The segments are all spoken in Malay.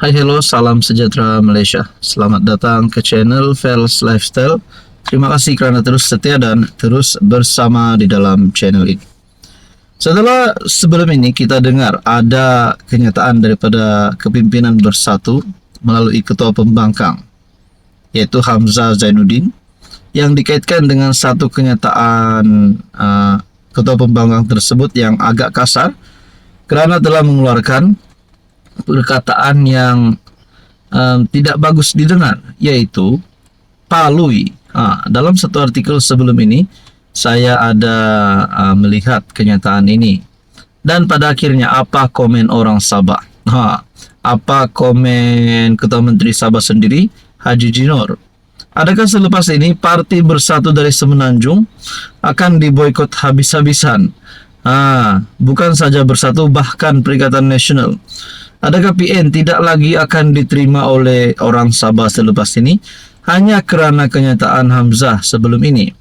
Hai, hello, salam sejahtera Malaysia. Selamat datang ke channel Fels Lifestyle. Terima kasih kerana terus setia dan terus bersama di dalam channel ini. Setelah sebelum ini kita dengar ada kenyataan daripada kepimpinan Bersatu melalui Ketua Pembangkang, yaitu Hamzah Zainuddin, yang dikaitkan dengan satu kenyataan Ketua Pembangkang tersebut yang agak kasar kerana telah mengeluarkan perkataan yang tidak bagus didengar, yaitu palui. Dalam satu artikel sebelum ini saya ada melihat kenyataan ini, dan pada akhirnya apa komen orang Sabah? Apa komen Ketua Menteri Sabah sendiri, Haji Jinor? Adakah selepas ini Parti Bersatu dari Semenanjung akan diboikot habis-habisan? Bukan saja Bersatu, bahkan Perikatan Nasional. Adakah PN tidak lagi akan diterima oleh orang Sabah selepas ini hanya kerana kenyataan Hamzah sebelum ini?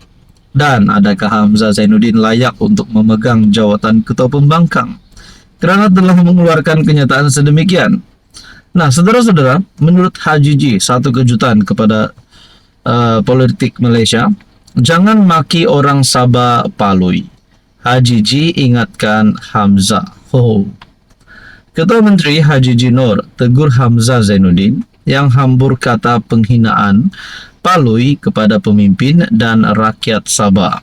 Dan adakah Hamzah Zainuddin layak untuk memegang jawatan Ketua Pembangkang kerana telah mengeluarkan kenyataan sedemikian? Nah, saudara-saudara, menurut Haji J, satu kejutan kepada politik Malaysia, jangan maki orang Sabah palui. Haji J ingatkan Hamzah. Ketua Menteri Haji Jinor tegur Hamzah Zainuddin yang hambur kata penghinaan palui kepada pemimpin dan rakyat Sabah.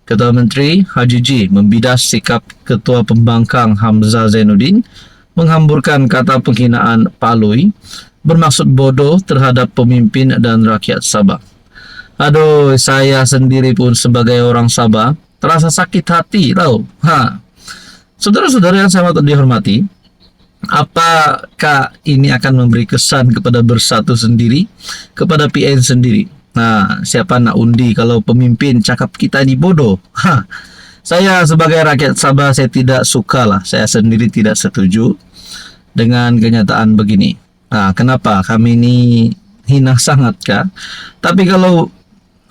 Ketua Menteri Haji J membidas sikap Ketua Pembangkang Hamzah Zainuddin menghamburkan kata penghinaan palui bermaksud bodoh terhadap pemimpin dan rakyat Sabah. Aduh, saya sendiri pun sebagai orang Sabah terasa sakit hati tahu. Saudara-saudara yang saya dihormati, apakah ini akan memberi kesan kepada Bersatu sendiri, kepada PN sendiri? Siapa nak undi kalau pemimpin cakap kita ni bodoh? Saya sebagai rakyat Sabah, saya tidak suka lah. Saya sendiri tidak setuju dengan kenyataan begini. Kenapa? Kami ni hina sangat kah? Tapi kalau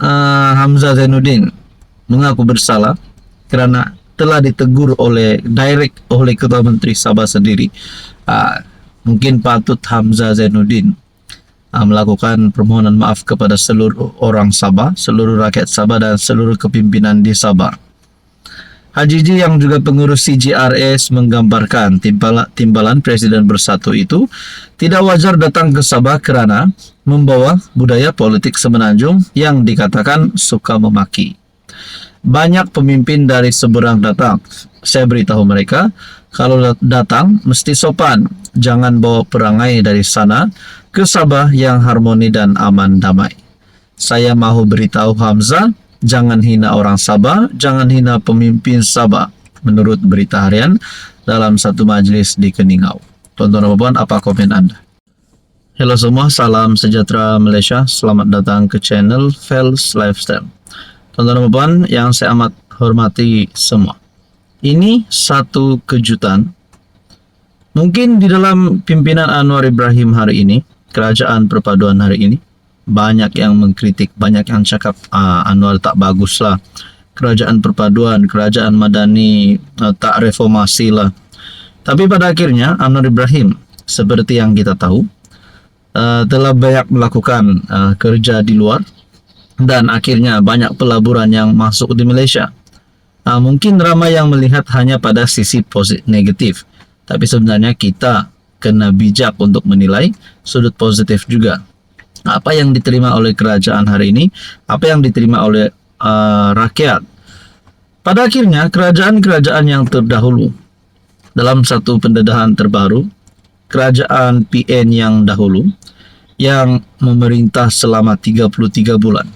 Hamzah Zainuddin mengaku bersalah kerana telah ditegur oleh Ketua Menteri Sabah sendiri, mungkin patut Hamzah Zainuddin melakukan permohonan maaf kepada seluruh orang Sabah, seluruh rakyat Sabah dan seluruh kepimpinan di Sabah. Haji J yang juga pengurus CJRS menggambarkan timbalan Presiden Bersatu itu tidak wajar datang ke Sabah kerana membawa budaya politik Semenanjung yang dikatakan suka memaki. Banyak pemimpin dari seberang datang. Saya beritahu mereka, kalau datang mesti sopan. Jangan bawa perangai dari sana ke Sabah yang harmoni dan aman damai. Saya mahu beritahu Hamzah, jangan hina orang Sabah, jangan hina pemimpin Sabah. Menurut Berita Harian dalam satu majlis di Keningau. Tuan-tuan dan puan, apa komen anda? Hello semua, salam sejahtera Malaysia. Selamat datang ke channel Fels Lifestyle. Tuan-tuan dan puan yang saya amat hormati semua, ini satu kejutan. Mungkin di dalam pimpinan Anwar Ibrahim hari ini, kerajaan perpaduan hari ini, banyak yang mengkritik, banyak yang cakap Anwar tak bagus lah, kerajaan perpaduan, kerajaan madani tak reformasi lah. Tapi pada akhirnya Anwar Ibrahim, seperti yang kita tahu, telah banyak melakukan kerja di luar, dan akhirnya banyak pelaburan yang masuk di Malaysia. Mungkin ramai yang melihat hanya pada sisi negatif, tapi sebenarnya kita kena bijak untuk menilai sudut positif juga. Apa yang diterima oleh kerajaan hari ini, apa yang diterima oleh rakyat. Pada akhirnya kerajaan-kerajaan yang terdahulu, dalam satu pendedahan terbaru, kerajaan PN yang dahulu yang memerintah selama 33 bulan.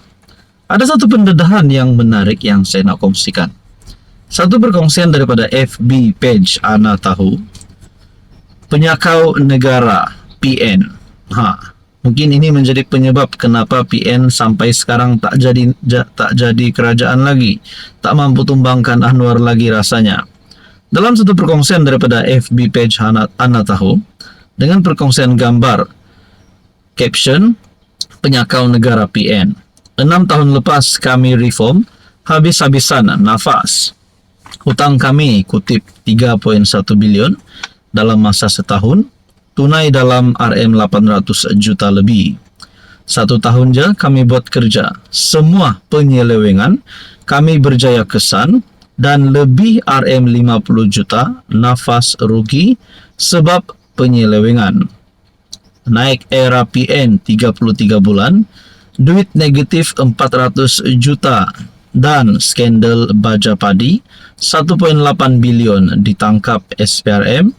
Ada satu pendedahan yang menarik yang saya nak kongsikan. Satu perkongsian daripada FB page Ana Tahu, Penyakau Negara PN. Mungkin ini menjadi penyebab kenapa PN sampai sekarang tak jadi kerajaan lagi, tak mampu tumbangkan Anwar lagi rasanya. Dalam satu perkongsian daripada FB page Ana Tahu, dengan perkongsian gambar caption Penyakau Negara PN. 6 tahun lepas kami reform, habis-habisan nafas. Hutang kami kutip 3.1 bilion dalam masa setahun. tunai dalam RM 800 juta lebih. 1 tahun je kami buat kerja. Semua penyelewengan kami berjaya kesan dan lebih RM 50 juta nafas rugi sebab penyelewengan. Naik era PN 33 bulan, duit negatif 400 juta dan skandal baja padi 1.8 bilion ditangkap SPRM.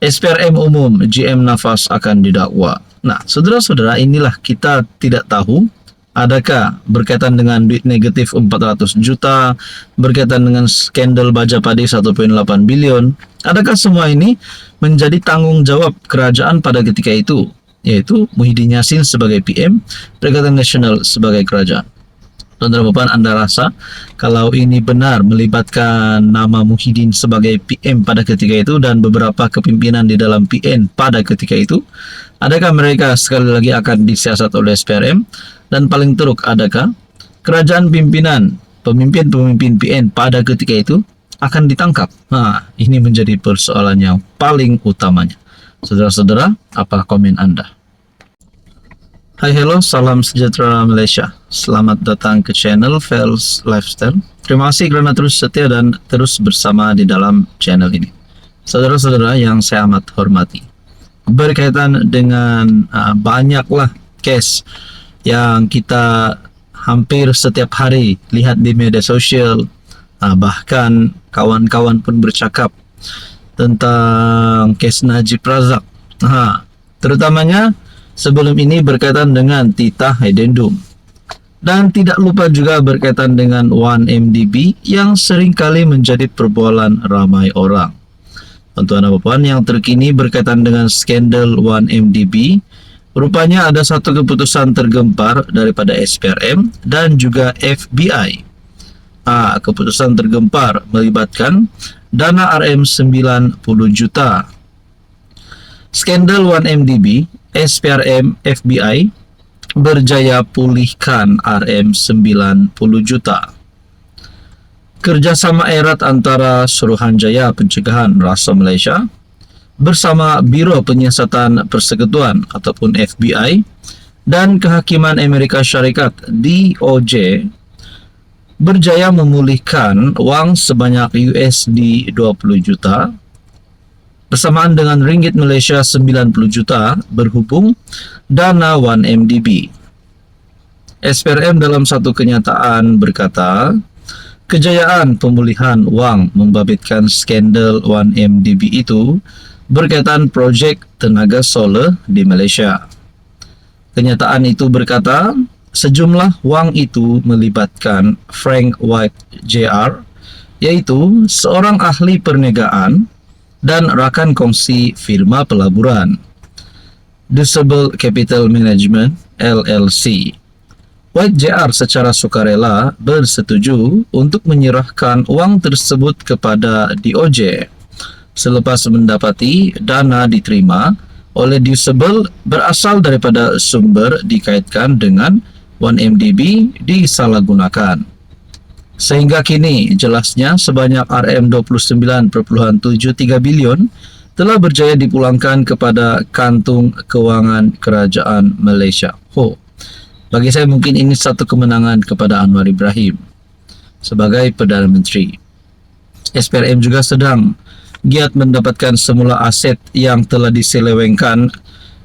SPRM umum GM Nafas akan didakwa. Nah, saudara-saudara, inilah kita tidak tahu adakah berkaitan dengan duit negatif 400 juta, berkaitan dengan skandal baja padi 1.8 bilion, adakah semua ini menjadi tanggung jawab kerajaan pada ketika itu, yaitu Muhyiddin Yassin sebagai PM, Perikatan Nasional sebagai kerajaan. Saudara-saudara, Anda rasa kalau ini benar melibatkan nama Muhyiddin sebagai PM pada ketika itu dan beberapa kepimpinan di dalam PN pada ketika itu, adakah mereka sekali lagi akan disiasat oleh SPRM? Dan paling teruk, adakah kerajaan pimpinan, pemimpin-pemimpin PN pada ketika itu akan ditangkap? Nah, ini menjadi persoalan yang paling utamanya. Saudara-saudara, apa komen Anda? Hai, hello, salam sejahtera Malaysia. Selamat datang ke channel Fels Lifestyle. Terima kasih kerana terus setia dan terus bersama di dalam channel ini. Saudara-saudara yang saya amat hormati, berkaitan dengan banyaklah case yang kita hampir setiap hari lihat di media sosial, bahkan kawan-kawan pun bercakap tentang case Najib Razak. Terutamanya sebelum ini berkaitan dengan Titah Addendum. Dan tidak lupa juga berkaitan dengan 1MDB yang seringkali menjadi perbualan ramai orang. Tuan-tuan dan puan, yang terkini berkaitan dengan skandal 1MDB, rupanya ada satu keputusan tergempar daripada SPRM dan juga FBI. Keputusan tergempar melibatkan dana RM 90 juta. Skandal 1MDB, SPRM, FBI berjaya pulihkan RM 90 juta. Kerjasama erat antara Suruhanjaya Pencegahan Rasuah Malaysia bersama Biro Penyiasatan Persekutuan ataupun FBI dan Kehakiman Amerika Syarikat DOJ berjaya memulihkan wang sebanyak USD 20 juta bersamaan dengan ringgit Malaysia 90 juta berhubung dana 1MDB. SPRM dalam satu kenyataan berkata, kejayaan pemulihan wang membabitkan skandal 1MDB itu berkaitan projek tenaga solar di Malaysia. Kenyataan itu berkata, sejumlah wang itu melibatkan Frank White Jr., yaitu seorang ahli perniagaan dan rakan kongsi firma pelaburan, Disable Capital Management LLC. White Jr. secara sukarela bersetuju untuk menyerahkan wang tersebut kepada DOJ selepas mendapati dana diterima oleh Disable berasal daripada sumber dikaitkan dengan 1MDB disalahgunakan. Sehingga kini jelasnya sebanyak RM 29.73 bilion telah berjaya dipulangkan kepada kantung kewangan kerajaan Malaysia. Bagi saya mungkin ini satu kemenangan kepada Anwar Ibrahim sebagai Perdana Menteri. SPRM juga sedang giat mendapatkan semula aset yang telah diselewengkan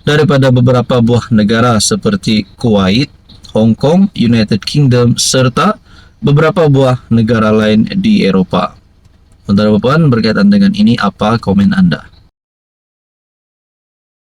daripada beberapa buah negara seperti Kuwait, Hong Kong, United Kingdom serta beberapa buah negara lain di Eropah. Saudara-saudara berkaitan dengan ini, apa komen Anda?